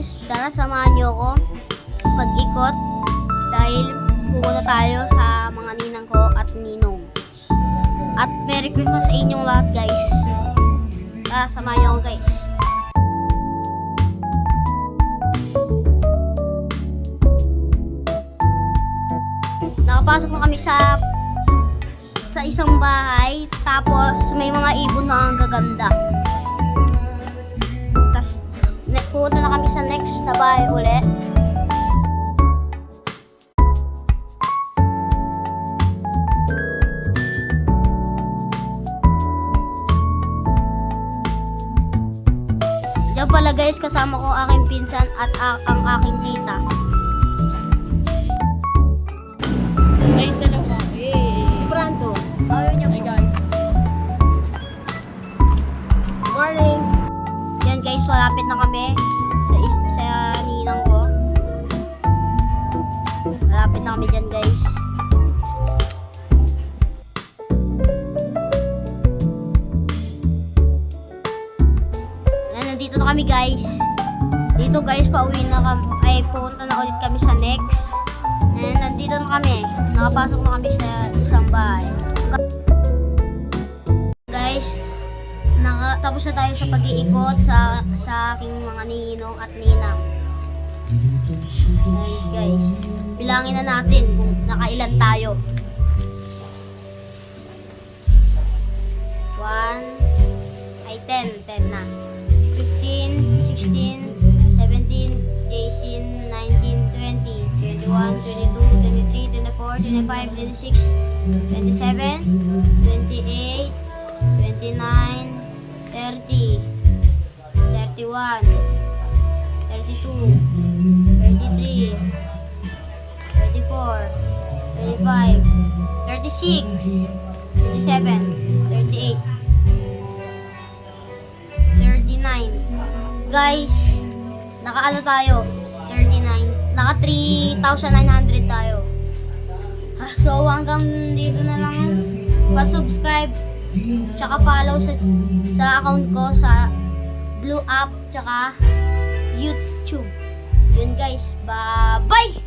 guys, tara samahan niyo ako mag-ikot dahil pupunta tayo sa mga ninang ko at ninong. At Merry Christmas sa inyong lahat guys. Tara samahan niyo ako guys. Nakapasok na kami sa isang bahay, tapos may mga ibon na ang gaganda. Tapos pupunta na kami sa next na bahay ulit. Diyan pala guys, kasama ko aking pinsan at ang aking tita. Ay, dalawa. Si Brando. Ayaw niya Hi guys. Morning! Yan guys, malapit na kami sa ninang ko. Malapit na kami dyan guys. Yan, nandito na kami guys. Dito guys, pauwi na kami. Ay, pupunta na ulit kami sa next. And nandito na kami. Nakapasok na kami sa isang bahay. Guys, tapos na tayo sa pag-iikot sa aking mga ninong at ninang. And guys, bilangin na natin kung nakailan tayo. 1, ay 10 na. 15, 16, 17, 18, 19, 20, 21, 22, 23, 24, 25, 26, 27, 28, 29, 30, 31, 32, 33, 34, 35, 36, 37, 38, 39. Guys, naka-ano tayo? 39. Naka 3,900 tayo. So hanggang dito na lang. Pa-subscribe tsaka follow sa account ko sa Blue App tsaka YouTube. Yun guys, bye-bye!